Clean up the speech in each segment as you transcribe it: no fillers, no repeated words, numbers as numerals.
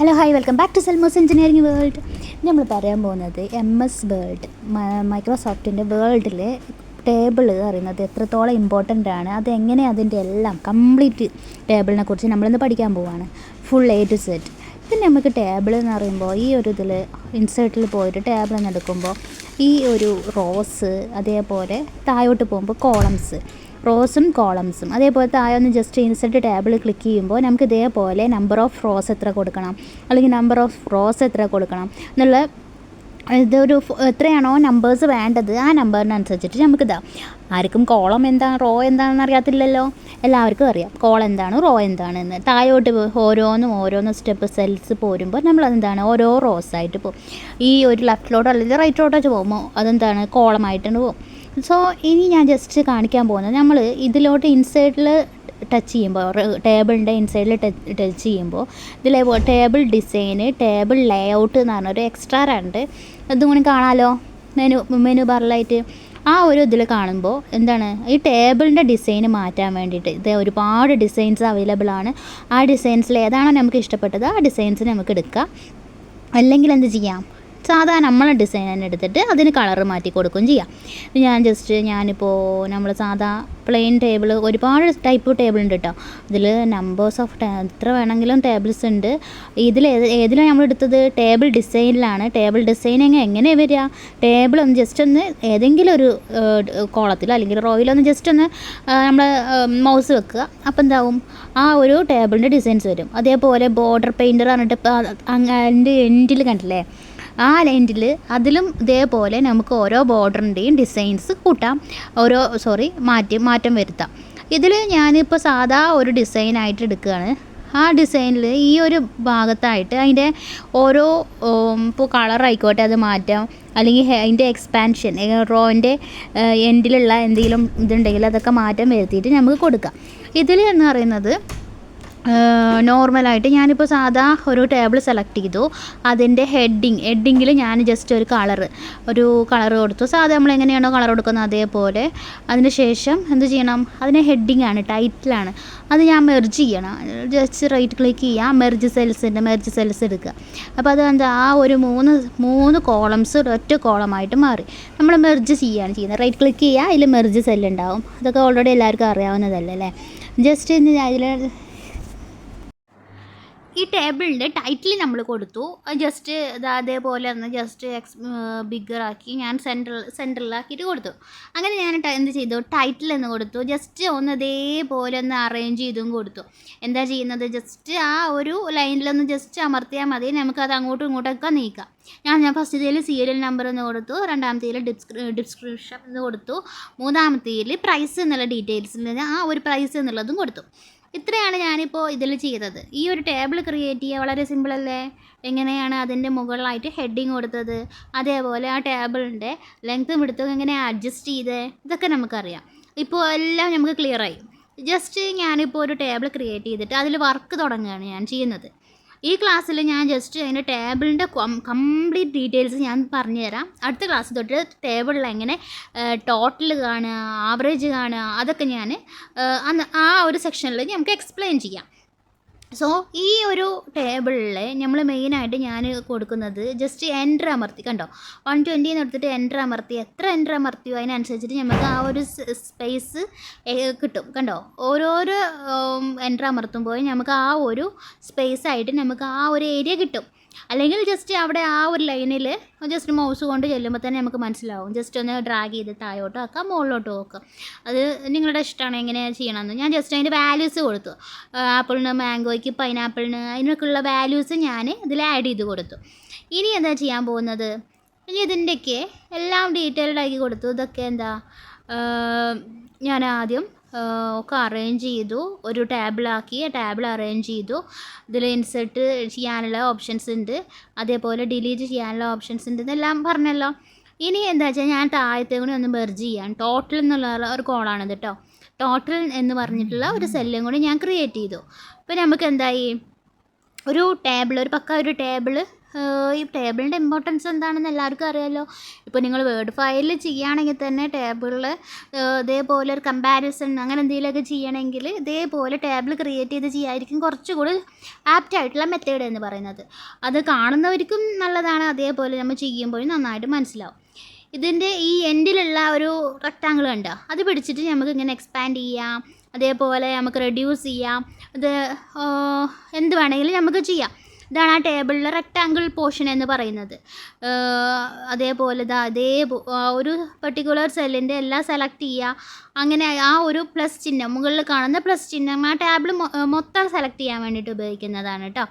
Hello hi welcome back to Selmo's engineering world. നമ്മൾ പറയാൻ പോകുന്നത് MS വേൾഡ് മൈക്രോസോഫ്റ്റിൻ്റെ വേൾഡിൽ ടേബിൾ അറിയുന്നത് എത്രത്തോളം ഇമ്പോർട്ടൻ്റ് ആണ്, അതെങ്ങനെ അതിൻ്റെ എല്ലാം കംപ്ലീറ്റ് ടേബിളിനെ കുറിച്ച് നമ്മളിന്ന് പഠിക്കാൻ പോവുകയാണ്. Full A to Z. പിന്നെ നമുക്ക് ടേബിൾ എന്ന് പറയുമ്പോൾ ഈ ഒരു ഇതിൽ ഇൻസേർട്ടിൽ പോയിട്ട് ടേബിൾ എന്ന് എടുക്കുമ്പോൾ ഈ ഒരു റോസ്, അതേപോലെ താഴോട്ട് പോകുമ്പോൾ റോസും കോളംസും, അതേപോലെ താഴെ ഒന്ന് ജസ്റ്റ് ഇൻസെർട്ട് ടേബിൾ ക്ലിക്ക് ചെയ്യുമ്പോൾ നമുക്ക് ഇതേപോലെ നമ്പർ ഓഫ് റോസ് എത്ര കൊടുക്കണം, അല്ലെങ്കിൽ നമ്പർ ഓഫ് റോസ് എത്ര കൊടുക്കണം എന്നുള്ള ഇതൊരു എത്രയാണോ നമ്പേഴ്സ് വേണ്ടത് ആ നമ്പറിനനുസരിച്ചിട്ട് നമുക്കിതാ. ആർക്കും കോളം എന്താണ് റോ എന്താണെന്ന് അറിയാത്തില്ലല്ലോ, എല്ലാവർക്കും അറിയാം കോളം എന്താണ് റോ എന്താണെന്ന്. താഴോട്ട് ഓരോന്നും സ്റ്റെപ്പ് സെൽസ് പോരുമ്പോൾ നമ്മളതെന്താണ് ഓരോ റോസായിട്ട് പോകും. ഈ ഒരു ലെഫ്റ്റിലോട്ടോ അല്ലെങ്കിൽ റൈറ്റിലോട്ടോ പോകുമ്പോൾ അതെന്താണ് കോളമായിട്ടാണ് പോകും. സോ ഇനി ഞാൻ ജസ്റ്റ് കാണിക്കാൻ പോകുന്നത്, നമ്മൾ ഇതിലോട്ട് ഇൻസൈഡിൽ ടച്ച് ചെയ്യുമ്പോൾ ടേബിളിൻ്റെ ഇൻസൈഡിൽ ടച്ച് ചെയ്യുമ്പോൾ ഇതിലെ ടേബിൾ ഡിസൈന്, ടേബിൾ ലേഔട്ട് എന്ന് പറഞ്ഞൊരു എക്സ്ട്രാ രണ്ട് ഇതും കൂടി കാണാമല്ലോ മെനു ബാറിലായിട്ട്. ആ ഒരു ഇതിൽ കാണുമ്പോൾ എന്താണ് ഈ ടേബിളിൻ്റെ ഡിസൈന് മാറ്റാൻ വേണ്ടിയിട്ട് ഇത് ഒരുപാട് ഡിസൈൻസ് അവൈലബിൾ ആണ്. ആ ഡിസൈൻസിൽ ഏതാണോ നമുക്ക് ഇഷ്ടപ്പെട്ടത് ആ ഡിസൈൻസ് നമുക്ക് എടുക്കാം. അല്ലെങ്കിൽ എന്ത് ചെയ്യാം, സാധാരണ നമ്മളെ ഡിസൈൻ തന്നെ എടുത്തിട്ട് അതിന് കളർ മാറ്റി കൊടുക്കുകയും ചെയ്യാം. ഞാനിപ്പോൾ നമ്മൾ സാധാ പ്ലെയിൻ ടേബിൾ, ഒരുപാട് ടൈപ്പ് ടേബിൾ ഉണ്ട് കേട്ടോ. ഇതിൽ നമ്പേഴ്സ് ഓഫ് എത്ര വേണമെങ്കിലും ടേബിൾസ് ഉണ്ട്. ഏതിലാണ് നമ്മൾ എടുത്തത്? ടേബിൾ ഡിസൈനിലാണ്. ടേബിൾ ഡിസൈനിങ് എങ്ങനെ വരിക? ടേബിൾ ഒന്ന് ജസ്റ്റ് ഒന്ന് ഏതെങ്കിലും ഒരു കോളത്തിലോ അല്ലെങ്കിൽ റോയിലോ ജസ്റ്റ് ഒന്ന് നമ്മൾ മൗസ് വെക്കുക, അപ്പോൾ എന്താവും ആ ഒരു ടേബിളിൻ്റെ ഡിസൈൻസ് വരും. അതേപോലെ ബോർഡർ പെയിൻറ്റർ പറഞ്ഞിട്ട് അതിൻ്റെ എൻഡിൽ കണ്ടില്ലേ, ആ ലൈനിൽ അതിലും ഇതേപോലെ നമുക്ക് ഓരോ ബോർഡറിൻ്റെയും ഡിസൈൻസ് കൂട്ടാം, മാറ്റം വരുത്താം. ഇതിൽ ഞാനിപ്പോൾ സാധാ ഒരു ഡിസൈനായിട്ട് എടുക്കുകയാണ്. ആ ഡിസൈനിൽ ഈ ഒരു ഭാഗത്തായിട്ട് അതിൻ്റെ ഓരോ ഇപ്പോൾ കളറായിക്കോട്ടെ അത് മാറ്റാം, അല്ലെങ്കിൽ അതിൻ്റെ എക്സ്പാൻഷൻ റോൻ്റെ എൻഡിലുള്ള എന്തെങ്കിലും ഇതുണ്ടെങ്കിൽ അതൊക്കെ മാറ്റം വരുത്തിയിട്ട് നമുക്ക് കൊടുക്കാം. ഇതിൽ എന്ന് പറയുന്നത് നോർമലായിട്ട് ഞാനിപ്പോൾ സാധാ ഒരു ടേബിൾ സെലക്ട് ചെയ്തു. അതിൻ്റെ ഹെഡിങ്ങിൽ ഞാൻ ജസ്റ്റ് ഒരു കളർ കൊടുത്തു. സാധാ നമ്മൾ എങ്ങനെയാണോ കളർ കൊടുക്കുന്നത് അതേപോലെ. അതിന് ശേഷം എന്ത് ചെയ്യണം, അതിന് ഹെഡിങ്ങാണ്, ടൈറ്റിലാണ്. അത് ഞാൻ മെർജ് ചെയ്യണം. ജസ്റ്റ് റൈറ്റ് ക്ലിക്ക് ചെയ്യുക, മെർജ് സെൽസ് എടുക്കുക. അപ്പോൾ അത് എന്താ ആ ഒരു മൂന്ന് കോളംസ് ഒറ്റ കോളമായിട്ട് മാറി. നമ്മൾ മെർജ് ചെയ്യുകയാണ് ചെയ്യുന്നത്. റൈറ്റ് ക്ലിക്ക് ചെയ്യുക, അതിൽ മെർജ് സെല്ലുണ്ടാവും. അതൊക്കെ ഓൾറെഡി എല്ലാവർക്കും അറിയാവുന്നതല്ലേ അല്ലേ. ജസ്റ്റ് അതിൽ ഈ ടേബിളിൻ്റെ ടൈറ്റിൽ നമ്മൾ കൊടുത്തു. ജസ്റ്റ് അതേപോലെ ഒന്ന് ജസ്റ്റ് ബിഗ്ഗറാക്കി ഞാൻ സെൻറ്ററിലാക്കിയിട്ട് കൊടുത്തു. അങ്ങനെ ഞാൻ എന്ത് ചെയ്തു, ടൈറ്റിൽ എന്ന് കൊടുത്തു. ജസ്റ്റ് ഒന്ന് അതേപോലെ ഒന്ന് അറേഞ്ച് ചെയ്തും കൊടുത്തു. എന്താ ചെയ്യുന്നത്, ജസ്റ്റ് ആ ഒരു ലൈനിലൊന്ന് ജസ്റ്റ് അമർത്തിയാൽ മതി, നമുക്കത് അങ്ങോട്ടും ഇങ്ങോട്ടൊക്കെ നീക്കാം. ഞാൻ ഫസ്റ്റത്തേൽ സീരിയൽ നമ്പർ എന്ന് കൊടുത്തു, രണ്ടാമത്തേൽ ഡിസ്ക്രിപ്ഷൻ എന്ന് കൊടുത്തു, മൂന്നാമത്തേൽ പ്രൈസ് എന്നുള്ള ഡീറ്റെയിൽസിൽ നിന്ന് ആ ഒരു പ്രൈസ് എന്നുള്ളതും കൊടുത്തു. ഇത്രയാണ് ഞാനിപ്പോൾ ഇതിൽ ചെയ്തത്. ഈ ഒരു ടേബിൾ ക്രിയേറ്റ് ചെയ്യുക വളരെ സിമ്പിളല്ലേ. എങ്ങനെയാണ് അതിൻ്റെ മുകളിലായിട്ട് ഹെഡിങ് കൊടുത്തത്, അതേപോലെ ആ ടേബിളിൻ്റെ ലെങ്ത്തും വിഡ്ത്തും എങ്ങനെ അഡ്ജസ്റ്റ് ചെയ്ത്, ഇതൊക്കെ നമുക്കറിയാം. ഇപ്പോൾ എല്ലാം നമുക്ക് ക്ലിയറായി. ജസ്റ്റ് ഞാനിപ്പോൾ ഒരു ടേബിൾ ക്രിയേറ്റ് ചെയ്തിട്ട് അതിൽ വർക്ക് തുടങ്ങുകയാണ് ഞാൻ ചെയ്യുന്നത്. ഈ ക്ലാസ്സിൽ ഞാൻ ജസ്റ്റ് അതിൻ്റെ ടേബിളിൻ്റെ കംപ്ലീറ്റ് ഡീറ്റെയിൽസ് ഞാൻ പറഞ്ഞുതരാം. അടുത്ത ക്ലാസ് തൊട്ട് ടേബിളിൽ എങ്ങനെ ടോട്ടൽ കാണുക, ആവറേജ് കാണുക, അതൊക്കെ ഞാൻ ആ ഒരു സെക്ഷനിൽ നമുക്ക് എക്സ്പ്ലെയിൻ ചെയ്യാം. സോ ഈ ഒരു ടേബിളിൽ നമ്മൾ മെയിനായിട്ട് ഞാൻ കൊടുക്കുന്നത് ജസ്റ്റ് എൻ്റർ അമർത്തി, കണ്ടോ 120 എന്ന് എടുത്തിട്ട് എൻ്റർ അമർത്തി, എത്ര എൻ്റർ അമർത്തിയോ അതിനനുസരിച്ചിട്ട് നമുക്ക് ആ ഒരു സ്പേസ് കിട്ടും. കണ്ടോ, ഓരോരോ എൻ്റർ അമർത്തുമ്പോൾ നമുക്ക് ആ ഒരു സ്പേസ് ആയിട്ട് നമുക്ക് ആ ഒരു ഏരിയ കിട്ടും. അല്ലെങ്കിൽ ജസ്റ്റ് അവിടെ ആ ഒരു ലൈനിൽ ജസ്റ്റ് മൗസ് കൊണ്ട് ചെല്ലുമ്പോൾ തന്നെ നമുക്ക് മനസ്സിലാവും. ജസ്റ്റ് ഒന്ന് ഡ്രാഗ് ചെയ്ത് താഴോട്ടോ ആക്കാം, മുകളിലോട്ടോ നോക്കാം. അത് നിങ്ങളുടെ ഇഷ്ടമാണ് എങ്ങനെ ചെയ്യണമെന്ന്. ഞാൻ ജസ്റ്റ് അതിൻ്റെ വാല്യൂസ് കൊടുത്തു. ആപ്പിളിന്, മാംഗോയ്ക്ക്, പൈനാപ്പിളിന്, അതിനൊക്കെയുള്ള വാല്യൂസ് ഞാൻ ഇതിൽ ആഡ് ചെയ്ത് കൊടുത്തു. ഇനി എന്താ ചെയ്യാൻ പോകുന്നത്, ഇനി ഇതിൻ്റെയൊക്കെ എല്ലാം ഡീറ്റെയിൽഡ് ആക്കി കൊടുത്തു. ഇതൊക്കെ എന്താ ഞാൻ ആദ്യം ഒക്കെ അറേഞ്ച് ചെയ്തു, ഒരു ടേബിൾ അറേഞ്ച് ചെയ്തു. ഇതിൽ ഇൻസെർട്ട് ചെയ്യാനുള്ള ഓപ്ഷൻസ് ഉണ്ട്, അതേപോലെ ഡിലീറ്റ് ചെയ്യാനുള്ള ഓപ്ഷൻസ് ഉണ്ട്, ഇതെല്ലാം പറഞ്ഞല്ലോ. ഇനി എന്താ വെച്ചാൽ ഞാൻ താഴത്തെ കൂടി ഒന്ന് മെർജ് ചെയ്യാൻ, ടോട്ടൽ എന്നുള്ള ഒരു കോളാണിത് കേട്ടോ. ടോട്ടൽ എന്ന് പറഞ്ഞിട്ടുള്ള ഒരു സെല്ലും കൂടി ഞാൻ ക്രിയേറ്റ് ചെയ്തു. അപ്പോൾ നമുക്ക് എന്തായി, ഒരു ടേബിൾ ഈ ടേബിളിൻ്റെ ഇമ്പോർട്ടൻസ് എന്താണെന്ന് എല്ലാവർക്കും അറിയാമല്ലോ. ഇപ്പോൾ നിങ്ങൾ വേർഡ് ഫയലിൽ ചെയ്യുകയാണെങ്കിൽ തന്നെ ടേബിളിൽ ഇതേപോലെ ഒരു കമ്പാരിസൺ അങ്ങനെ എന്തെങ്കിലുമൊക്കെ ചെയ്യണമെങ്കിൽ ഇതേപോലെ ടേബിൾ ക്രിയേറ്റ് ചെയ്ത് ചെയ്യായിരിക്കും കുറച്ചുകൂടി ആപ്റ്റായിട്ടുള്ള മെത്തേഡ് എന്ന് പറയുന്നത്. അത് കാണുന്നവർക്കും നല്ലതാണ്, അതേപോലെ നമ്മൾ ചെയ്യുമ്പോഴും നന്നായിട്ട് മനസ്സിലാവും. ഇതിൻ്റെ ഈ എൻഡിലുള്ള ഒരു റെക്റ്റാങ്കിൾ കണ്ടോ, അത് പിടിച്ചിട്ട് നമുക്ക് ഇങ്ങനെ എക്സ്പാൻഡ് ചെയ്യാം, അതേപോലെ നമുക്ക് റെഡ്യൂസ് ചെയ്യാം, ഇത് എന്ത് വേണമെങ്കിലും നമുക്ക് ചെയ്യാം. ഇതാണ് ആ ടേബിളിലെ റെക്റ്റാങ്കിൾ പോർഷൻ എന്ന് പറയുന്നത്. അതേപോലെ ഒരു പെർട്ടിക്കുലർ സെല്ലിൻ്റെ എല്ലാം സെലക്ട് ചെയ്യുക. അങ്ങനെ ആ ഒരു പ്ലസ് ചിഹ്നം, മുകളിൽ കാണുന്ന പ്ലസ് ചിഹ്നം ആ ടേബിൾ മൊത്തം സെലക്ട് ചെയ്യാൻ വേണ്ടിയിട്ട് ഉപയോഗിക്കുന്നതാണ് കേട്ടോ.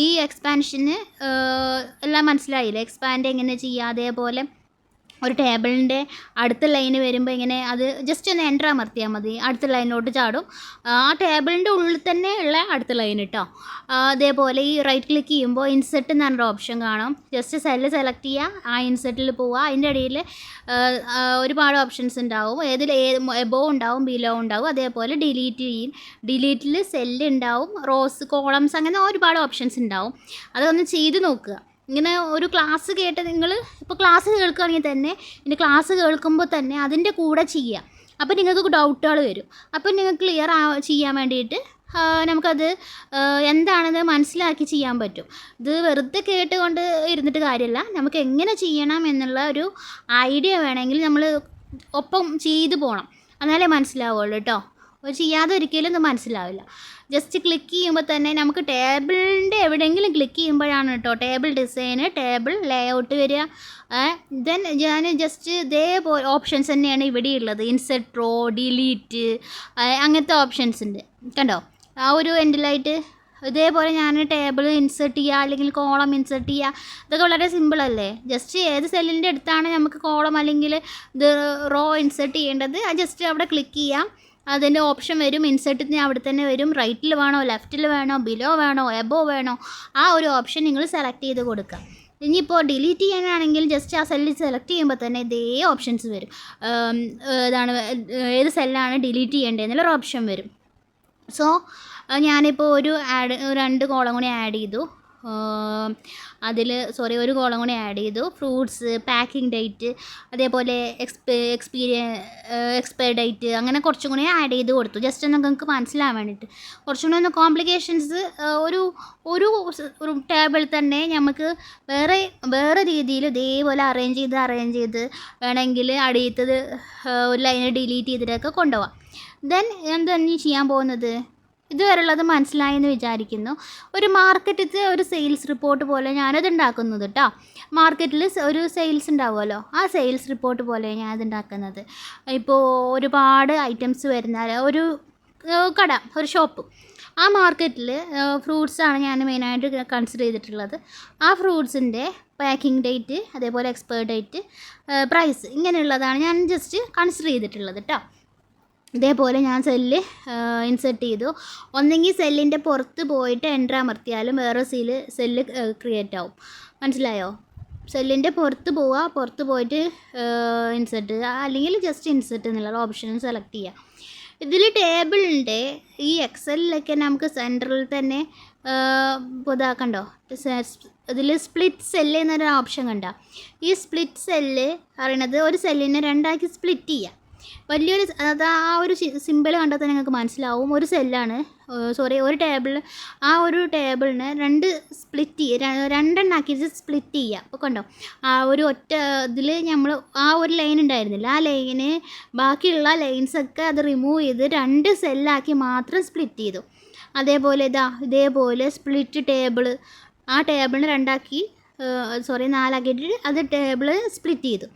ഈ എക്സ്പാൻഷന് എല്ലാം മനസ്സിലായില്ലേ, എക്സ്പാൻഡ് എങ്ങനെ ചെയ്യുക. അതേപോലെ ഒരു ടേബിളിൻ്റെ അടുത്ത ലൈന് വരുമ്പോൾ ഇങ്ങനെ അത് ജസ്റ്റ് ഒന്ന് എൻ്റർ അമർത്തിയാൽ മതി, അടുത്ത ലൈനിലോട്ട് ചാടും. ആ ടേബിളിൻ്റെ ഉള്ളിൽ തന്നെ ഉള്ള അടുത്ത ലൈൻ കേട്ടോ. അതേപോലെ ഈ റൈറ്റ് ക്ലിക്ക് ചെയ്യുമ്പോൾ ഇൻസെർട്ട് എന്ന് പറഞ്ഞൊരു ഓപ്ഷൻ കാണും. ജസ്റ്റ് സെല്ല് സെലക്ട് ചെയ്യുക, ആ ഇൻസെർട്ടിൽ പോവുക. അതിൻ്റെ ഇടയിൽ ഒരുപാട് ഓപ്ഷൻസ് ഉണ്ടാവും. എബോ ഉണ്ടാവും, ബിലോ ഉണ്ടാവും. അതേപോലെ ഡിലീറ്റ് ചെയ്യും. ഡിലീറ്റിൽ സെല്ല് ഉണ്ടാവും, റോസ്, കോളംസ്, അങ്ങനെ ഒരുപാട് ഓപ്ഷൻസ് ഉണ്ടാവും. അതൊന്ന് ചെയ്ത് നോക്കുക. ഇങ്ങനെ ഒരു ക്ലാസ് കേട്ട് നിങ്ങൾ ഇപ്പോൾ ക്ലാസ് കേൾക്കുകയാണെങ്കിൽ തന്നെ ഇനി ക്ലാസ് കേൾക്കുമ്പോൾ തന്നെ അതിൻ്റെ കൂടെ ചെയ്യുക. അപ്പോൾ നിങ്ങൾക്ക് ഡൗട്ടുകൾ വരും. അപ്പോൾ നിങ്ങൾക്ക് ക്ലിയർ ചെയ്യാൻ വേണ്ടിയിട്ട് നമുക്കത് എന്താണെന്ന് മനസ്സിലാക്കി ചെയ്യാൻ പറ്റും. ഇത് വെറുതെ കേട്ടുകൊണ്ട് ഇരുന്നിട്ട് കാര്യമില്ല. നമുക്ക് എങ്ങനെ ചെയ്യണം എന്നുള്ള ഒരു ഐഡിയ വേണമെങ്കിൽ നമ്മൾ ഒപ്പം ചെയ്തു പോകണം, എന്നാലേ മനസ്സിലാവുള്ളൂ കേട്ടോ. ചെയ്യാതെ ഒരിക്കലും ഇത് മനസ്സിലാവില്ല. ജസ്റ്റ് ക്ലിക്ക് ചെയ്യുമ്പോൾ തന്നെ നമുക്ക് ടേബിളിൻ്റെ എവിടെയെങ്കിലും ക്ലിക്ക് ചെയ്യുമ്പോഴാണ് കേട്ടോ ടേബിൾ ഡിസൈന്, ടേബിൾ ലേഔട്ട് വരിക. ദെൻ ഞാൻ ജസ്റ്റ് ഇതേപോലെ ഓപ്ഷൻസ് തന്നെയാണ് ഇവിടെ ഉള്ളത്. ഇൻസെർട്ട്, റോ, ഡിലീറ്റ്, അങ്ങനത്തെ ഓപ്ഷൻസ് ഉണ്ട് കണ്ടോ. ആ ഒരു എൻഡിലായിട്ട് ഇതേപോലെ ഞാൻ ടേബിൾ ഇൻസെർട്ട് ചെയ്യുക, അല്ലെങ്കിൽ കോളം ഇൻസെർട്ട് ചെയ്യുക. ഇതൊക്കെ വളരെ സിമ്പിളല്ലേ. ജസ്റ്റ് ഏത് സെല്ലിൻ്റെ അടുത്താണ് നമുക്ക് കോളം അല്ലെങ്കിൽ ഇത് റോ ഇൻസെർട്ട് ചെയ്യേണ്ടത്, ജസ്റ്റ് അവിടെ ക്ലിക്ക് ചെയ്യാം. അതിൻ്റെ ഓപ്ഷൻ വരും, ഇൻസെർട്ടിന് അവിടെ തന്നെ വരും. റൈറ്റിൽ വേണോ, ലെഫ്റ്റിൽ വേണോ, ബിലോ വേണോ, എബോ വേണോ, ആ ഒരു ഓപ്ഷൻ നിങ്ങൾ സെലക്ട് ചെയ്ത് കൊടുക്കുക. ഇനിയിപ്പോൾ ഡിലീറ്റ് ചെയ്യാനാണെങ്കിൽ ജസ്റ്റ് ആ സെല്ലിൽ സെലക്ട് ചെയ്യുമ്പോൾ തന്നെ ഇതേ ഓപ്ഷൻസ് വരും. ഏത് സെല്ലാണ് ഡിലീറ്റ് ചെയ്യേണ്ടതെന്നുള്ളൊരു ഓപ്ഷൻ വരും. സോ ഞാനിപ്പോൾ ഒരു 2 കോളം കൂടി ആഡ് ചെയ്തു. ഒരു കോളം കൂടി ആഡ് ചെയ്തു. ഫ്രൂട്ട്സ്, പാക്കിംഗ് ഡേറ്റ്, അതേപോലെ എക്സ്പയർ ഡേറ്റ്, അങ്ങനെ കുറച്ചും കൂടി ആഡ് ചെയ്ത് കൊടുത്തു. ജസ്റ്റ് ഒന്ന് നിങ്ങൾക്ക് മനസ്സിലാവാൻ വേണ്ടിയിട്ട്. കുറച്ചും കൂടി ഒന്ന് കോംപ്ലിക്കേഷൻസ് ഒരു ടേബിൾ തന്നെ നമുക്ക് വേറെ രീതിയിൽ ഇതേപോലെ അറേഞ്ച് ചെയ്ത് വേണമെങ്കിൽ അടിയത്തത് ഒരു ലൈന് ഡിലീറ്റ് ചെയ്തിട്ടൊക്കെ കൊണ്ടുപോകാം. ദെൻ എന്താണ് ചെയ്യാൻ പോകുന്നത്, ഇതുവരെയുള്ളത് മനസ്സിലായെന്ന് വിചാരിക്കുന്നു. ഒരു മാർക്കറ്റിൽ ഒരു സെയിൽസ് റിപ്പോർട്ട് പോലെ ഞാനത് ഉണ്ടാക്കുന്നത് കേട്ടോ. മാർക്കറ്റിൽ ഒരു സെയിൽസ് ഉണ്ടാവുമല്ലോ, ആ സെയിൽസ് റിപ്പോർട്ട് പോലെ ഞാനത് ഉണ്ടാക്കുന്നത്. ഇപ്പോൾ ഒരുപാട് ഐറ്റംസ് വരുന്ന ഒരു കട, ഒരു ഷോപ്പ്. ആ മാർക്കറ്റിൽ ഫ്രൂട്ട്സാണ് ഞാൻ മെയിനായിട്ട് കൺസിഡർ ചെയ്തിട്ടുള്ളത്. ആ ഫ്രൂട്ട്സിൻ്റെ പാക്കിംഗ് ഡേറ്റ്, അതേപോലെ എക്സ്പയർ ഡേറ്റ്, പ്രൈസ്, ഇങ്ങനെയുള്ളതാണ് ഞാൻ ജസ്റ്റ് കൺസിഡർ ചെയ്തിട്ടുള്ളത് കേട്ടോ. ഇതേപോലെ ഞാൻ സെല്ല് ഇൻസെർട്ട് ചെയ്തു. ഒന്നെങ്കിൽ സെല്ലിൻ്റെ പുറത്ത് പോയിട്ട് എൻ്റർ അമർത്തിയാലും വേറെ സെല്ല് ക്രിയേറ്റ് ആവും. മനസ്സിലായോ? സെല്ലിൻ്റെ പുറത്ത് പോയിട്ട് ഇൻസെർട്ട്, അല്ലെങ്കിൽ ജസ്റ്റ് ഇൻസെർട്ട് എന്നുള്ള ഓപ്ഷൻ സെലക്ട് ചെയ്യുക. ഇതിൽ ടേബിളിൻ്റെ ഈ എക്സലിലൊക്കെ നമുക്ക് സെൻറ്ററിൽ തന്നെ ഇതാക്കണ്ടോ, ഇതിൽ സ്പ്ലിറ്റ് സെല്ല് എന്നൊരു ഓപ്ഷൻ കണ്ടോ. ഈ സ്പ്ലിറ്റ് സെല്ല് പറയണത് ഒരു സെല്ലിനെ 2ആക്കി സ്പ്ലിറ്റ് ചെയ്യുക. ആ ഒരു സിമ്പിൾ കണ്ടാൽ തന്നെ നിങ്ങൾക്ക് മനസ്സിലാവും. ഒരു സെല്ലാണ്, ഒരു ടേബിൾ, ആ ഒരു ടേബിളിന് 2 സ്പ്ലിറ്റ് ചെയ്യുക, 2 എണ്ണാക്കിയിട്ട് സ്പ്ലിറ്റ് ചെയ്യുക. അപ്പോൾ കണ്ടോ, ആ ഒരു ഒറ്റ ഇതിൽ നമ്മൾ ആ ഒരു ലൈൻ ഉണ്ടായിരുന്നില്ല, ആ ലൈന് ബാക്കിയുള്ള ലൈൻസൊക്കെ അത് റിമൂവ് ചെയ്ത് 2 സെല്ലാക്കി മാത്രം സ്പ്ലിറ്റ് ചെയ്തു. അതേപോലെ ഇതേപോലെ സ്പ്ലിറ്റ് ടേബിൾ, ആ ടേബിളിന് 4ആക്കിയിട്ട് അത് ടേബിൾ സ്പ്ലിറ്റ് ചെയ്തു.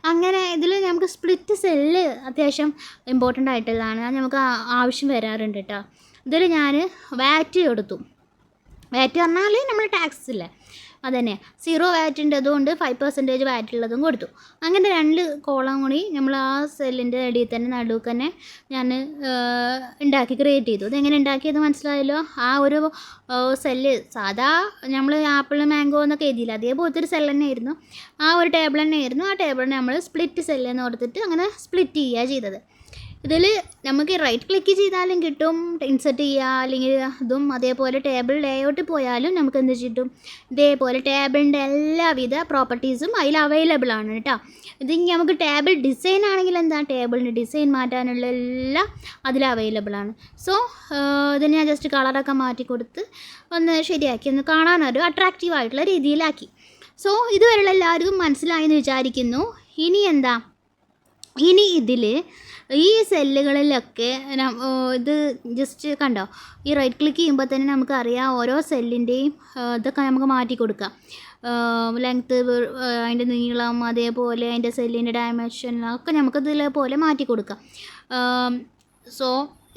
അങ്ങനെ ഇതിൽ നമുക്ക് സ്പ്ലിറ്റ് സെല്ല് അത്യാവശ്യം ഇമ്പോർട്ടൻ്റ് ആയിട്ടുള്ളതാണ്, അത് നമുക്ക് ആവശ്യം വരാറുണ്ട് കേട്ടോ. ഇതിൽ ഞാൻ വാറ്റ് കൊടുത്തു. വാറ്റ് പറഞ്ഞാൽ നമ്മൾ ടാക്സ് ഇല്ലേ, അതുതന്നെ 0 വാറ്റിൻ്റെ അതുകൊണ്ട് 5% വാറ്റ് ഉള്ളതും കൊടുത്തു. അങ്ങനെ 2 കോളം കൂടി നമ്മൾ ആ സെല്ലിൻ്റെ ഇടയിൽ തന്നെ നടുക്ക് തന്നെ ഞാൻ ക്രിയേറ്റ് ചെയ്തു. ഇതെങ്ങനെ ഉണ്ടാക്കിയത് മനസ്സിലായല്ലോ. ആ ഒരു സെല്ല് സാധാ നമ്മൾ ആപ്പിൾ, മാംഗോ എന്നൊക്കെ എഴുതിയില്ല, അതേപോലത്തെ ഒരു സെല്ല് തന്നെ ആയിരുന്നു. ആ ഒരു ടേബിൾ തന്നെ ആയിരുന്നു. ആ ടേബിളിനെ നമ്മൾ സ്പ്ലിറ്റ് സെല്ല് എന്ന് കൊടുത്തിട്ട് അങ്ങനെ സ്പ്ലിറ്റ് ചെയ്യുക ചെയ്തത്. ഇതിൽ നമുക്ക് റൈറ്റ് ക്ലിക്ക് ചെയ്താലും കിട്ടും, ഇൻസെർട്ട് ചെയ്യുക, അല്ലെങ്കിൽ ഇതും അതേപോലെ ടേബിൾ ലേഔട്ട് പോയാലും നമുക്ക് എന്ത് കിട്ടും, ഇതേപോലെ ടേബിളിൻ്റെ എല്ലാവിധ പ്രോപ്പർട്ടീസും അതിൽ അവൈലബിൾ ആണ് കേട്ടോ. ഇത് നമുക്ക് ടേബിൾ ഡിസൈൻ ആണെങ്കിൽ എന്താ, ടേബിളിൻ്റെ ഡിസൈൻ മാറ്റാനുള്ള എല്ലാം അതിൽ അവൈലബിൾ ആണ്. സോ ഇതിന് ഞാൻ ജസ്റ്റ് കളറൊക്കെ മാറ്റി കൊടുത്ത് ഒന്ന് ശരിയാക്കി, ഒന്ന് കാണാനൊരു അട്രാക്റ്റീവ് ആയിട്ടുള്ള രീതിയിലാക്കി. സോ ഇതുവരെയുള്ള എല്ലാവർക്കും മനസ്സിലായെന്ന് വിചാരിക്കുന്നു. ഇനി എന്താ, ഇനി ഇതിൽ ഈ സെല്ലുകളിലൊക്കെ ഇത് ജസ്റ്റ് കണ്ടോ, ഈ റൈറ്റ് ക്ലിക്ക് ചെയ്യുമ്പോൾ തന്നെ നമുക്കറിയാം ഓരോ സെല്ലിൻ്റെയും ഇതൊക്കെ നമുക്ക് മാറ്റി കൊടുക്കാം. ലെങ്ത്ത്, അതിൻ്റെ നീളം, അതേപോലെ അതിൻ്റെ സെല്ലിൻ്റെ ഡയമെൻഷൻ ഒക്കെ നമുക്ക് ഇതേപോലെ മാറ്റി കൊടുക്കാം. സോ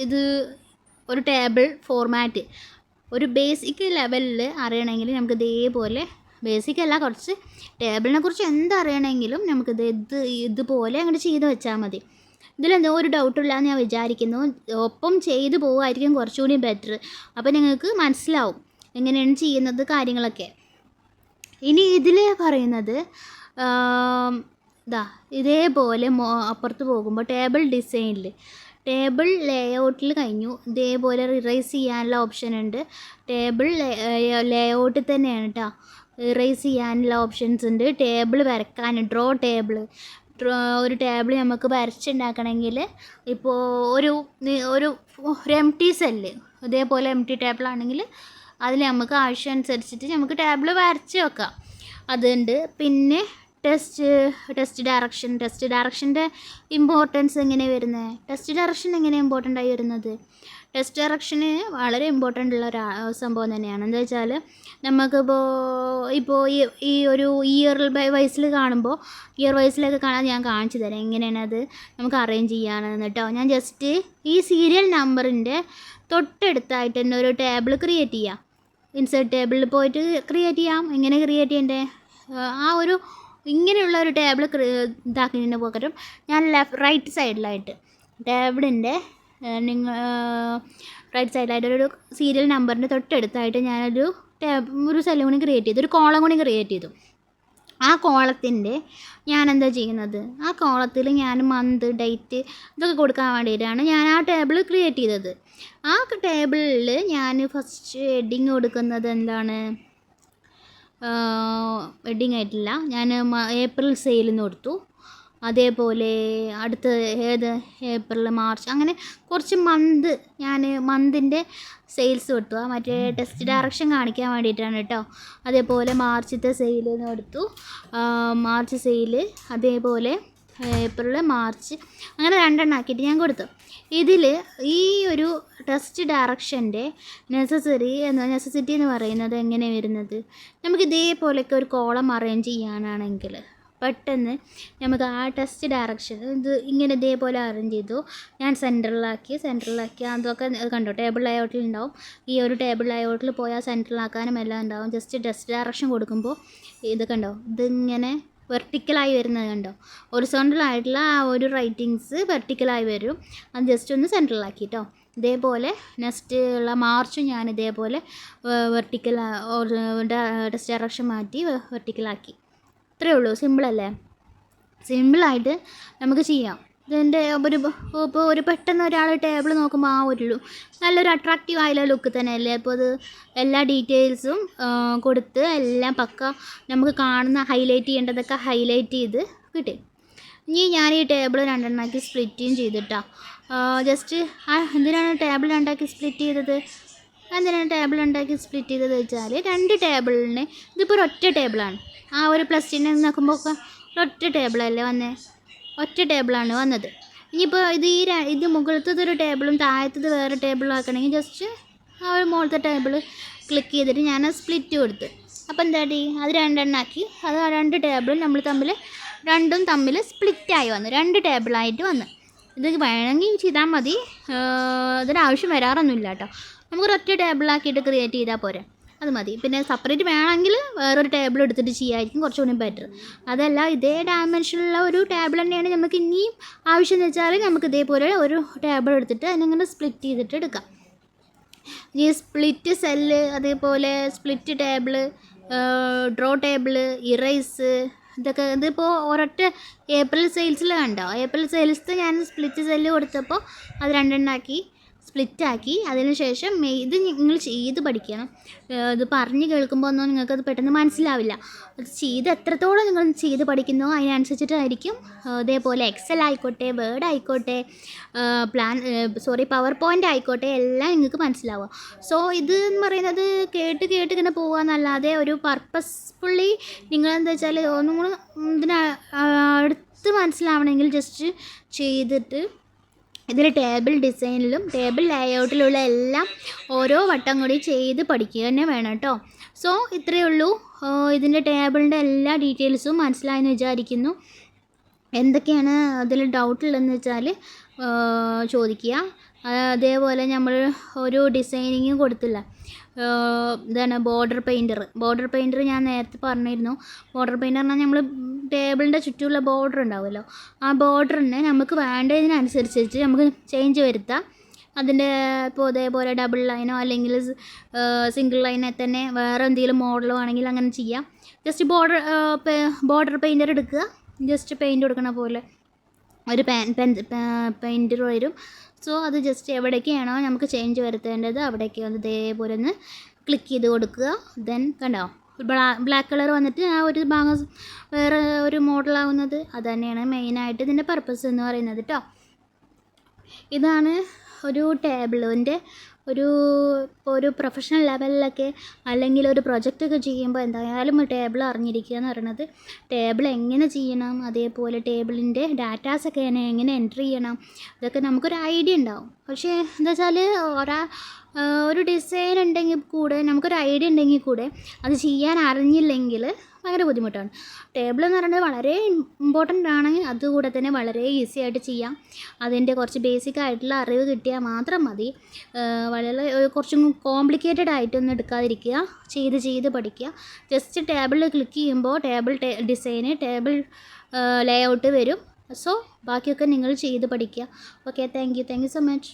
ഇത് ഒരു ടേബിൾ ഫോർമാറ്റ് ഒരു ബേസിക് ലെവലിൽ അറിയണമെങ്കിൽ നമുക്ക് ഇതേപോലെ, ബേസിക് അല്ല, കുറച്ച് ടേബിളിനെ കുറിച്ച് എന്തറിയണമെങ്കിലും നമുക്കിത് ഇതുപോലെ അങ്ങോട്ട് ചെയ്ത് വെച്ചാൽ മതി. ഇതിലെന്തോ ഒരു ഡൗട്ടില്ല എന്ന് ഞാൻ വിചാരിക്കുന്നു. ഒപ്പം ചെയ്തു പോകുമായിരിക്കും കുറച്ചുകൂടി ബെറ്റർ. അപ്പോൾ നിങ്ങൾക്ക് മനസ്സിലാവും എങ്ങനെയാണ് ചെയ്യുന്നത് കാര്യങ്ങളൊക്കെ. ഇനി ഇതിൽ പറയുന്നത് ഇതേപോലെ അപ്പുറത്ത് പോകുമ്പോൾ ടേബിൾ ഡിസൈനിൽ, ടേബിൾ ലേഔട്ടിൽ കഴിഞ്ഞു. ഇതേപോലെ റിറൈസ് ചെയ്യാനുള്ള ഓപ്ഷൻ ഉണ്ട്. ടേബിൾ ലേഔട്ടിൽ തന്നെയാണ് കേട്ടോ, ഇറേസ് ചെയ്യാനുള്ള ഓപ്ഷൻസ് ഉണ്ട്. ടേബിൾ വരക്കാൻ, ഡ്രോ ടേബിൾ, ഒരു ടേബിൾ നമുക്ക് വരച്ചുണ്ടാക്കണമെങ്കിൽ ഇപ്പോൾ ഒരു എം ടി സെല്ല്, ഇതേപോലെ എം ടി ടേബിളാണെങ്കിൽ അതിൽ നമുക്ക് ആവശ്യം അനുസരിച്ചിട്ട് നമുക്ക് ടേബിൾ വരച്ച് വെക്കാം, അതുണ്ട്. പിന്നെ ടെസ്റ്റ് ഡയറക്ഷൻ്റെ ഇമ്പോർട്ടൻസ് എങ്ങനെയാണ് വരുന്നത്, ടെസ്റ്റ് ഡയറക്ഷൻ എങ്ങനെയാണ് ഇമ്പോർട്ടൻ്റ് ആയി വരുന്നത്. ടെസ്റ്റ് ഡയറക്ഷന് വളരെ ഇമ്പോർട്ടൻ്റ് ഉള്ള ഒരു സംഭവം തന്നെയാണ്. എന്താ വെച്ചാൽ ഇപ്പോൾ ഈ ഒരു ഇയർ വൈസിൽ കാണുമ്പോൾ, ഇയർ വൈസിലൊക്കെ കാണാൻ ഞാൻ കാണിച്ചു തരാം എങ്ങനെയാണ് അത് നമുക്ക് അറേഞ്ച് ചെയ്യാനെന്ന് കേട്ടോ. ഞാൻ ജസ്റ്റ് ഈ സീരിയൽ നമ്പറിൻ്റെ തൊട്ടടുത്തായിട്ട് തന്നെ ഒരു ടേബിൾ ക്രിയേറ്റ് ചെയ്യാം. ഇൻസേർട്ട് ടേബിളിൽ പോയിട്ട് ക്രിയേറ്റ് ചെയ്യാം. എങ്ങനെ ക്രിയേറ്റ് ചെയ്യണ്ടേ, ആ ഒരു ഇങ്ങനെയുള്ള ഒരു ടേബിൾ ഇതാക്കുന്നതിന് പകരം ഞാൻ റൈറ്റ് സൈഡിലായിട്ട് ടേബിളിൻ്റെ റൈറ്റ് സൈഡിലായിട്ട് ഒരു സീരിയൽ നമ്പറിൻ്റെ തൊട്ടടുത്തായിട്ട് ഞാനൊരു സെല്ലും കൂടി ക്രിയേറ്റ് ചെയ്തു, ഒരു കോളം കൂടി ക്രിയേറ്റ് ചെയ്തു. ആ കോളത്തിൻ്റെ ഞാൻ എന്താ ചെയ്യുന്നത്, ആ കോളത്തിൽ ഞാൻ മന്ത്, ഡേറ്റ് ഇതൊക്കെ കൊടുക്കാൻ വേണ്ടിയിട്ടാണ് ഞാൻ ആ ടേബിൾ ക്രിയേറ്റ് ചെയ്തത്. ആ ടേബിളിൽ ഞാൻ ഫസ്റ്റ് ഹെഡിങ് കൊടുക്കുന്നത് എന്താണ്, വെഡിങ് ആയിട്ടില്ല, ഞാൻ ഏപ്രിൽ സെയിലിന് കൊടുത്തു. അതേപോലെ അടുത്ത ഏപ്രിൽ, മാർച്ച്, അങ്ങനെ കുറച്ച് മന്ത് ഞാൻ മന്തിൻ്റെ സെയിൽസ് കൊടുത്തു. മറ്റേ ടെസ്റ്റ് ഡയറക്ഷൻ കാണിക്കാൻ വേണ്ടിയിട്ടാണ് കേട്ടോ. അതേപോലെ മാർച്ചത്തെ സെയിലിന് കൊടുത്തു, മാർച്ച് സെയിൽ, അതേപോലെ ഏപ്രിൽ, മാർച്ച്, അങ്ങനെ രണ്ടെണ്ണാക്കിയിട്ട് ഞാൻ കൊടുത്തു. ഇതിൽ ഈ ഒരു ടെസ്റ്റ് ഡയറക്ഷൻ്റെ നെസസിറ്റി എന്ന് പറയുന്നത് എങ്ങനെ വരുന്നത്, നമുക്ക് ഇതേപോലെയൊക്കെ ഒരു കോളം അറേഞ്ച് ചെയ്യാനാണെങ്കിൽ പെട്ടെന്ന് നമുക്ക് ആ ടെസ്റ്റ് ഡയറക്ഷൻ ഇത് ഇങ്ങനെ ഇതേപോലെ അറേഞ്ച് ചെയ്തു. ഞാൻ സെൻറ്ററിലാക്കി അതൊക്കെ കണ്ടോ ടേബിൾ ലേഔട്ടിൽ ഉണ്ടാവും. ഈ ഒരു ടേബിൾ ലേഔട്ടിൽ പോയാൽ സെൻറ്ററിലാക്കാനും എല്ലാം ഉണ്ടാവും. ജസ്റ്റ് ടെസ്റ്റ് ഡയറക്ഷൻ കൊടുക്കുമ്പോൾ ഇത് കണ്ടോ, ഇതിങ്ങനെ വെർട്ടിക്കലായി വരുന്നത് കണ്ടോ, ഹൊറിസോണ്ടലായിട്ടുള്ള ആ ഒരു റൈറ്റിങ്സ് വെർട്ടിക്കലായി വരും. അത് ജസ്റ്റ് ഒന്ന് സെൻറ്ററിലാക്കി കേട്ടോ. ഇതേപോലെ നെക്സ്റ്റ് ഉള്ള മാർച്ച് ഞാൻ ഇതേപോലെ വെർട്ടിക്കൽ ടെസ്റ്റ് ഡയറക്ഷൻ മാറ്റി വെർട്ടിക്കലാക്കി. ഇത്രയേ ഉള്ളൂ, സിമ്പിളല്ലേ, സിമ്പിളായിട്ട് നമുക്ക് ചെയ്യാം. ഇതിൻ്റെ ഇപ്പോൾ ഒരു പെട്ടെന്ന് ഒരാൾ ടേബിൾ നോക്കുമ്പോൾ ആ ഒരു നല്ലൊരു അട്രാക്റ്റീവ് ആയുള്ള ലുക്ക് തന്നെയല്ലേ. അപ്പോൾ അത് എല്ലാ ഡീറ്റെയിൽസും കൊടുത്ത് എല്ലാം പക്ക നമുക്ക് കാണുന്ന ഹൈലൈറ്റ് ചെയ്യേണ്ടതൊക്കെ ഹൈലൈറ്റ് ചെയ്ത് കിട്ടി. ഇനി ഞാൻ ഈ ടേബിൾ രണ്ടെണ്ണാക്കി സ്പ്ലിറ്റും ചെയ്തിട്ടാ. ജസ്റ്റ് എന്തിനാണ് ടേബിൾ രണ്ടാക്കി സ്പ്ലിറ്റ് ചെയ്തത്, വെച്ചാൽ രണ്ട് ടേബിളിന് ഇതിപ്പോൾ ഒരു ഒറ്റ ടേബിളാണ്. ആ ഒരു പ്ലസ് ചിഹ്നം നോക്കുമ്പോൾ ഒറ്റ ടേബിളല്ലേ ഒറ്റ ടേബിളാണ് വന്നത്. ഇനിയിപ്പോൾ ഇത് മുകളിലത്തത് ഒരു ടേബിളും താഴത്തത് വേറെ ടേബിളും ആക്കണമെങ്കിൽ ജസ്റ്റ് ആ ഒരു മുകളിലത്തെ ടേബിൾ ക്ലിക്ക് ചെയ്തിട്ട് ഞാൻ സ്പ്ലിറ്റ് കൊടുത്ത്. അപ്പോൾ എന്താടി അത് രണ്ടെണ്ണാക്കി, അത് ആ രണ്ട് ടേബിളും രണ്ടും തമ്മിൽ സ്പ്ലിറ്റായി വന്നു, രണ്ട് ടേബിളായിട്ട് വന്നു. ഇത് വേണമെങ്കിൽ ചെയ്താൽ മതി, ഇതിനാവശ്യം വരാറൊന്നുമില്ല കേട്ടോ. നമുക്ക് ഒറ്റ ടേബിളാക്കിയിട്ട് ക്രിയേറ്റ് ചെയ്താൽ പോരെ, അത് മതി. പിന്നെ സെപ്പറേറ്റ് വേണമെങ്കിൽ വേറൊരു ടേബിൾ എടുത്തിട്ട് ചെയ്യായിരിക്കും കുറച്ചുകൂടി ബെറ്റർ. അതല്ല ഇതേ ഡയമെൻഷനുള്ള ഒരു ടേബിൾ തന്നെയാണ് നമുക്ക് ഇനിയും ആവശ്യം എന്ന് വെച്ചാൽ നമുക്ക് ഇതേപോലെ ഒരു ടേബിൾ എടുത്തിട്ട് അതിനങ്ങനെ സ്പ്ലിറ്റ് ചെയ്തിട്ട് എടുക്കാം. ഇനി സ്പ്ലിറ്റ് സെല്ല്, അതേപോലെ split table, draw table, erase, ഇതൊക്കെ ഇതിപ്പോൾ ഒരൊറ്റ ഏപ്രിൽ സെയിൽസിൽ കണ്ടോ, ഏപ്രിൽ സെയിൽസ് ഞാൻ സ്പ്ലിറ്റ് സെല്ല് കൊടുത്തപ്പോൾ അത് രണ്ടെണ്ണാക്കി സ്പ്ലിറ്റാക്കി. അതിനുശേഷം ഇത് നിങ്ങൾ ചെയ്ത് പഠിക്കണം. ഇത് പറഞ്ഞ് കേൾക്കുമ്പോൾ ഒന്നും നിങ്ങൾക്കത് പെട്ടെന്ന് മനസ്സിലാവില്ല. അത് ചെയ്ത് എത്രത്തോളം നിങ്ങൾ ചെയ്ത് പഠിക്കുന്നോ അതിനനുസരിച്ചിട്ടായിരിക്കും ഇതേപോലെ എക്സൽ ആയിക്കോട്ടെ, വേർഡ് ആയിക്കോട്ടെ, പവർ പോയിൻ്റ് ആയിക്കോട്ടെ, എല്ലാം നിങ്ങൾക്ക് മനസ്സിലാവുക. സോ ഇത് എന്ന് പറയുന്നത് കേട്ട് ഇങ്ങനെ പോകുക എന്നല്ലാതെ ഒരു പർപ്പസ്ഫുള്ളി നിങ്ങളെന്താ വെച്ചാൽ ഒന്നും കൂടെ അടുത്ത് മനസ്സിലാവണമെങ്കിൽ ജസ്റ്റ് ചെയ്തിട്ട് ഇതിൽ ടേബിൾ ഡിസൈനിലും ടേബിൾ ലേഔട്ടിലുള്ള എല്ലാം ഓരോ വട്ടം കൂടി ചെയ്ത് പഠിക്കുക തന്നെ വേണം കേട്ടോ. സോ ഇത്രയേ ഉള്ളൂ. ഇതിൻ്റെ ടേബിളിൻ്റെ എല്ലാ ഡീറ്റെയിൽസും മനസ്സിലായെന്ന് വിചാരിക്കുന്നു. എന്തൊക്കെയാണ് അതിൽ ഡൗട്ടുള്ളതെന്ന് വെച്ചാൽ ചോദിക്കുക. അതേപോലെ നമ്മൾ ഒരു ഡിസൈനിങ് കൊടുത്തില്ല, ഇതാണ് ബോർഡർ പെയിൻറ്റർ ഞാൻ നേരത്തെ പറഞ്ഞിരുന്നു. ബോർഡർ പെയിൻറ്റർ പറഞ്ഞാൽ നമ്മൾ ടേബിളിൻ്റെ ചുറ്റുമുള്ള ബോർഡർ ഉണ്ടാവുമല്ലോ, ആ ബോർഡറിനെ നമുക്ക് വേണ്ടതിനനുസരിച്ചിട്ട് നമുക്ക് ചേഞ്ച് വരുത്താം. അതിൻ്റെ ഇപ്പോൾ ഇതേപോലെ ഡബിൾ ലൈനോ അല്ലെങ്കിൽ സിംഗിൾ ലൈനെ തന്നെ വേറെ എന്തെങ്കിലും മോഡലോ ആണെങ്കിൽ അങ്ങനെ ചെയ്യാം. ജസ്റ്റ് ബോർഡർ പെയിൻറ്റർ എടുക്കുക, ജസ്റ്റ് പെയിൻറ്റ് കൊടുക്കണ പോലെ ഒരു പെയിൻറ്റർ വരും. സോ അത് ജസ്റ്റ് എവിടേക്കാണോ നമുക്ക് ചേഞ്ച് വരുത്തേണ്ടത് അവിടേക്ക് വന്ന് ഇതേപോലെ ഒന്ന് ക്ലിക്ക് ചെയ്ത് കൊടുക്കുക. ദെൻ കണ്ടോ ബ്ലാക്ക് കളർ വന്നിട്ട് ആ ഒരു ഭാഗം വേറെ ഒരു മോഡലാവുന്നത്. അത് തന്നെയാണ് മെയിനായിട്ട് ഇതിൻ്റെ പർപ്പസ് എന്ന് പറയുന്നത് കേട്ടോ. ഇതാണ് ഒരു ടേബിളിൻ്റെ ഇപ്പോൾ ഒരു പ്രൊഫഷണൽ ലെവലിലൊക്കെ അല്ലെങ്കിൽ ഒരു പ്രൊജക്റ്റൊക്കെ ചെയ്യുമ്പോൾ എന്തായാലും ടേബിൾ അറിഞ്ഞിരിക്കുക എന്ന് പറയുന്നത്. ടേബിൾ എങ്ങനെ ചെയ്യണം, അതേപോലെ ടേബിളിൻ്റെ ഡാറ്റാസൊക്കെ എങ്ങനെ എൻട്രി ചെയ്യണം, ഇതൊക്കെ നമുക്കൊരു ഐഡിയ ഉണ്ടാവും. പക്ഷേ എന്താ വെച്ചാൽ ഒരു ഡിസൈൻ ഉണ്ടെങ്കിൽ കൂടെ നമുക്കൊരു ഐഡിയ ഉണ്ടെങ്കിൽ കൂടെ അത് ചെയ്യാൻ അറിഞ്ഞില്ലെങ്കിൽ ഭയങ്കര ബുദ്ധിമുട്ടാണ്. ടേബിൾ എന്ന് പറയുന്നത് വളരെ ഇമ്പോർട്ടൻ്റ് ആണ്. അതുകൂടെ തന്നെ വളരെ ഈസി ആയിട്ട് ചെയ്യാം. അതിൻ്റെ കുറച്ച് ബേസിക് ആയിട്ടുള്ള അറിവ് കിട്ടിയാൽ മാത്രം മതി. വളരെ കുറച്ചും കോംപ്ലിക്കേറ്റഡ് ആയിട്ടൊന്നും എടുക്കാതിരിക്കുക, ചെയ്ത് പഠിക്കുക. ജസ്റ്റ് ടേബിളിൽ ക്ലിക്ക് ചെയ്യുമ്പോൾ ടേബിൾ ഡിസൈന് ടേബിൾ ലേഔട്ട് വരും. സോ ബാക്കിയൊക്കെ നിങ്ങൾ ചെയ്ത് പഠിക്കുക. Okay, thank you so much.